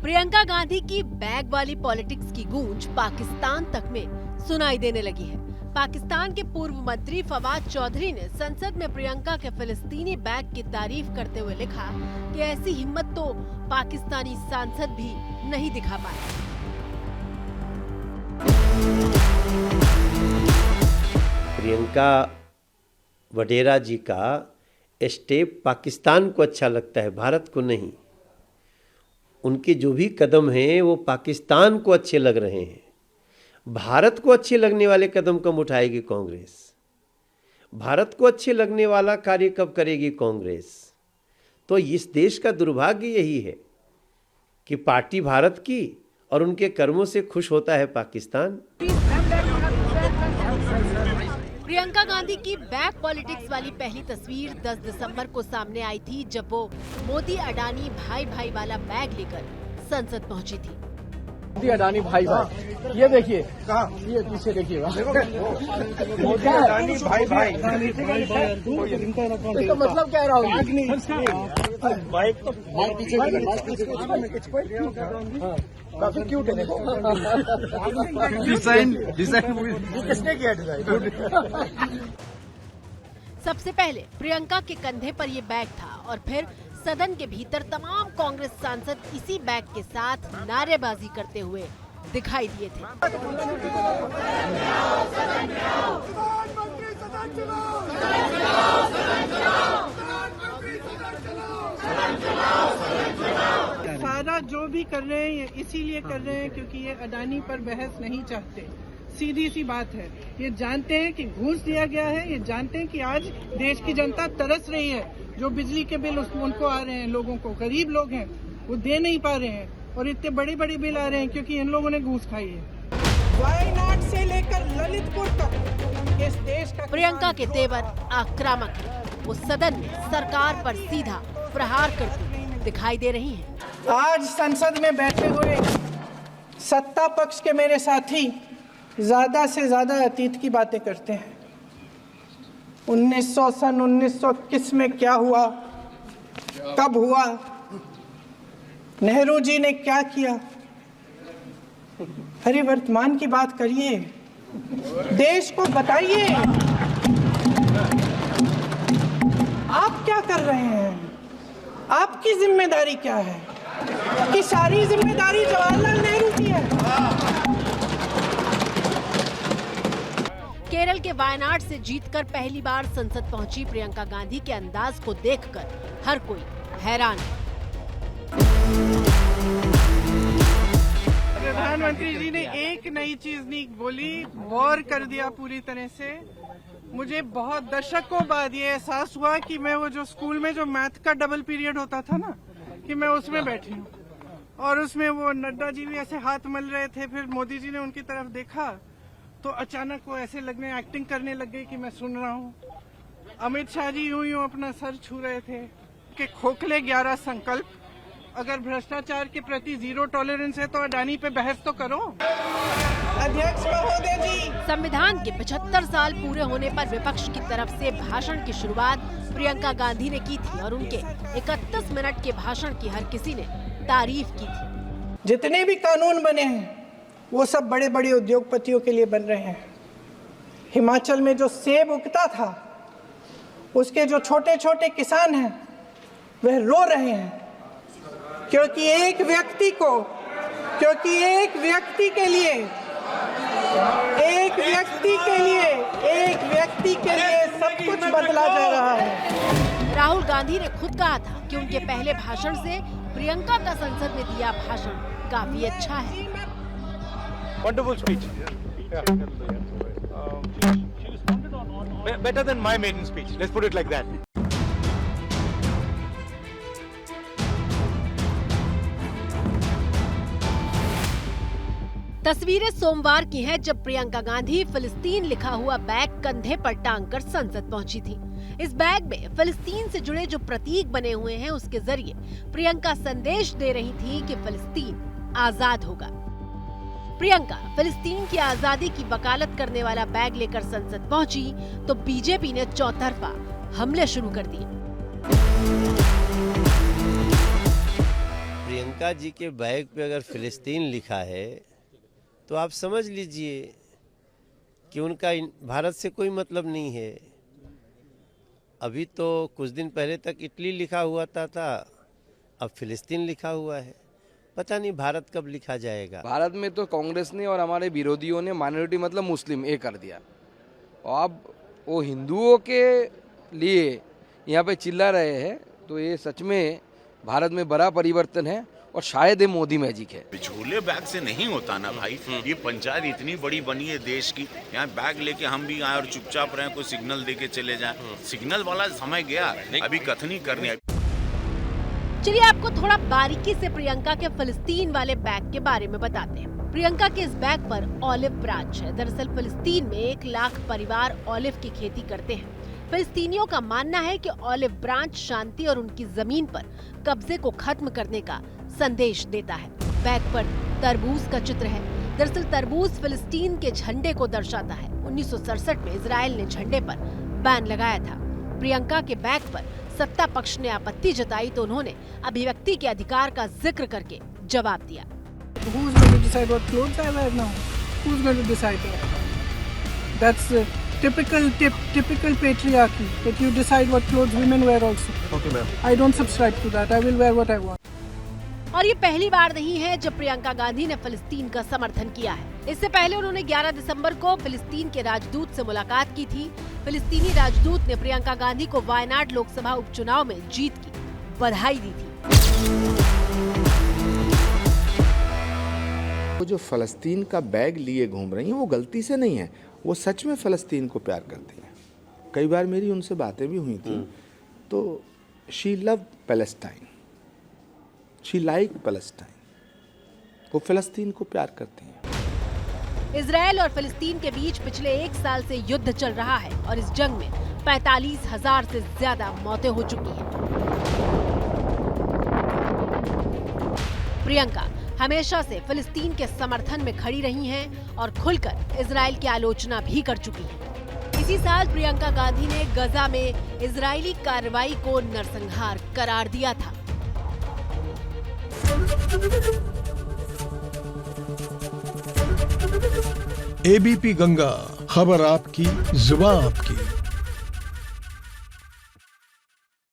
प्रियंका गांधी की बैग वाली पॉलिटिक्स की गूंज पाकिस्तान तक में सुनाई देने लगी है। पाकिस्तान के पूर्व मंत्री फवाद चौधरी ने संसद में प्रियंका के फिलिस्तीनी बैग की तारीफ करते हुए लिखा कि ऐसी हिम्मत तो पाकिस्तानी सांसद भी नहीं दिखा पाए। प्रियंका वडेरा जी का स्टेप पाकिस्तान को अच्छा लगता है, भारत को नहीं। उनके जो भी कदम हैं वो पाकिस्तान को अच्छे लग रहे हैं। भारत को अच्छे लगने वाले कदम कब उठाएगी कांग्रेस? भारत को अच्छे लगने वाला कार्य कब करेगी कांग्रेस? तो इस देश का दुर्भाग्य यही है कि पार्टी भारत की और उनके कर्मों से खुश होता है पाकिस्तान। प्रियंका गांधी की बैग पॉलिटिक्स वाली पहली तस्वीर 10 दिसंबर को सामने आई थी, जब वो मोदी अडानी भाई भाई वाला बैग लेकर संसद पहुंची थी। मोदी अडानी भाई भाई, ये देखिए कहाँ, ये पीछे देखिएगा, मोदी अडानी भाई भाई, इसका मतलब क्या रहा होगा? काफी क्यूट है, डिजाइन किसने किया डिजाइन? सबसे पहले प्रियंका के कंधे पर ये बैग था और फिर सदन के भीतर तमाम कांग्रेस सांसद इसी बैग के साथ नारेबाजी करते हुए दिखाई दिए थे। सारा जो भी कर रहे हैं ये इसीलिए कर रहे हैं क्योंकि ये अडानी पर बहस नहीं चाहते। सीधी सी बात है, ये जानते हैं कि घूस दिया गया है, ये जानते हैं कि आज देश की जनता तरस रही है। जो बिजली के बिल उनको आ रहे हैं, लोगों को, गरीब लोग हैं वो दे नहीं पा रहे हैं और इतने बड़ी बड़ी बिल आ रहे हैं क्योंकि इन लोगों ने घूस खाई है। वायनाड से लेकर ललितपुर तक इस देश का प्रियंका के तेवर आक्रामक है। वो सदन में सरकार पर सीधा प्रहार करती दिखाई दे रही हैं। आज संसद में बैठे हुए सत्ता पक्ष के मेरे साथी ज्यादा से ज्यादा अतीत की बातें करते हैं। 1921 में क्या हुआ, कब हुआ, नेहरू जी ने क्या किया। अरे वर्तमान की बात करिए, देश को बताइए आप क्या कर रहे हैं, आपकी जिम्मेदारी क्या है? कि सारी जिम्मेदारी जवाहरलाल नेहरू की है। केरल के वायनाड से जीतकर पहली बार संसद पहुंची प्रियंका गांधी के अंदाज को देखकर हर कोई हैरान है। प्रधानमंत्री जी ने एक नई चीज नहीं बोली, वॉर कर दिया पूरी तरह से। मुझे बहुत दशकों बाद ये एहसास हुआ कि मैं वो जो स्कूल में जो मैथ का डबल पीरियड होता था ना, कि मैं उसमें बैठी हूँ और उसमें वो नड्डा जी भी ऐसे हाथ मल रहे थे, फिर मोदी जी ने उनकी तरफ देखा तो अचानक वो ऐसे लगने, एक्टिंग करने लग गई कि मैं सुन रहा हूँ। अमित शाह जी यूं यूं अपना सर छू रहे थे कि खोखले 11 संकल्प, अगर भ्रष्टाचार के प्रति जीरो टॉलरेंस है तो अडानी पे बहस तो करो। अध्यक्ष महोदय जी, संविधान के 75 साल पूरे होने पर विपक्ष की तरफ से भाषण की शुरुआत प्रियंका गांधी ने की थी और उनके 31 मिनट के भाषण की हर किसी ने तारीफ की थी। जितने भी कानून बने हैं वो सब बड़े बड़े उद्योगपतियों के लिए बन रहे हैं। हिमाचल में जो सेब उगता था उसके जो छोटे छोटे किसान हैं वह रो रहे हैं क्योंकि एक व्यक्ति के लिए सब कुछ बदला जा रहा है। राहुल गांधी ने खुद कहा था कि उनके पहले भाषण से प्रियंका का संसद में दिया भाषण काफी अच्छा है। Wonderful speech. Yeah. Better than my maiden speech. Let's put it like that. तस्वीरें सोमवार की हैं जब प्रियंका गांधी फिलिस्तीन लिखा हुआ बैग कंधे पर टांग कर संसद पहुंची थी। इस बैग में फिलिस्तीन से जुड़े जो प्रतीक बने हुए हैं उसके जरिए प्रियंका संदेश दे रही थी कि फिलिस्तीन आजाद होगा। प्रियंका फिलिस्तीन की आजादी की वकालत करने वाला बैग लेकर संसद पहुंची तो बीजेपी ने चौतरफा हमले शुरू कर दिए। प्रियंका जी के बैग पे अगर फिलिस्तीन लिखा है तो आप समझ लीजिए कि उनका भारत से कोई मतलब नहीं है। अभी तो कुछ दिन पहले तक इटली लिखा हुआ था, अब फिलिस्तीन लिखा हुआ है। पता नहीं भारत कब लिखा जाएगा। भारत में तो कांग्रेस ने और हमारे विरोधियों ने माइनॉरिटी मतलब मुस्लिम ये कर दिया, और अब वो हिंदुओं के लिए यहाँ पे चिल्ला रहे हैं, तो ये सच में भारत में बड़ा परिवर्तन है और शायद ये मोदी मैजिक है। झोले बैग से नहीं होता ना भाई। ये पंचायत इतनी बड़ी बनी है देश की, यहाँ बैग लेके हम भी आए और चुपचाप रहे, कोई सिग्नल देके चले जाएं। सिग्नल वाला समय गया, अभी कथनी करनी है। चलिए आपको थोड़ा बारीकी से प्रियंका के फिलिस्तीन वाले बैग के बारे में बताते हैं। प्रियंका के इस बैग पर ऑलिव ब्रांच है। दरअसल फिलिस्तीन में 1 लाख परिवार ऑलिव की खेती करते हैं। फिलिस्तीनियों का मानना है कि ऑलिव ब्रांच शांति और उनकी जमीन पर कब्जे को खत्म करने का संदेश देता है। बैग पर तरबूज का चित्र है। दरअसल तरबूज फिलिस्तीन के झंडे को दर्शाता है। 1967 में इजराइल ने झंडे पर बैन लगाया था। प्रियंका के बैग पर सत्ता पक्ष ने आपत्ति जताई तो उन्होंने अभिव्यक्ति के अधिकार का जिक्र करके जवाब दिया। Who's going to decide what clothes I wear now? Who's going to decide that? That's typical patriarchy, that you decide what clothes women wear also. Okay, ma'am. I don't subscribe to that. I will wear what I want. और ये पहली बार नहीं है जब प्रियंका गांधी ने फिलिस्तीन का समर्थन किया है। इससे पहले उन्होंने 11 दिसंबर को फिलिस्तीन के राजदूत से मुलाकात की थी। फिलिस्तीनी राजदूत ने प्रियंका गांधी को वायनाड लोकसभा उपचुनाव में जीत की बधाई दी थी। वो जो फ़लस्तीन का बैग लिए घूम रही हैं वो गलती से नहीं है, वो सच में फ़लस्तीन को प्यार करती हैं। कई बार मेरी उनसे बातें भी हुई थी, तो she love Palestine, she like Palestine, वो फ़लस्तीन को प्यार करती हैं। इजराइल और फिलिस्तीन के बीच पिछले 1 साल से युद्ध चल रहा है और इस जंग में 45,000 से ज्यादा मौतें हो चुकी हैं। प्रियंका हमेशा से फिलिस्तीन के समर्थन में खड़ी रही हैं और खुलकर इजराइल की आलोचना भी कर चुकी हैं। इसी साल प्रियंका गांधी ने गजा में इजरायली कार्रवाई को नरसंहार करार दिया था। एबीपी गंगा, खबर आपकी, जुबान आपकी।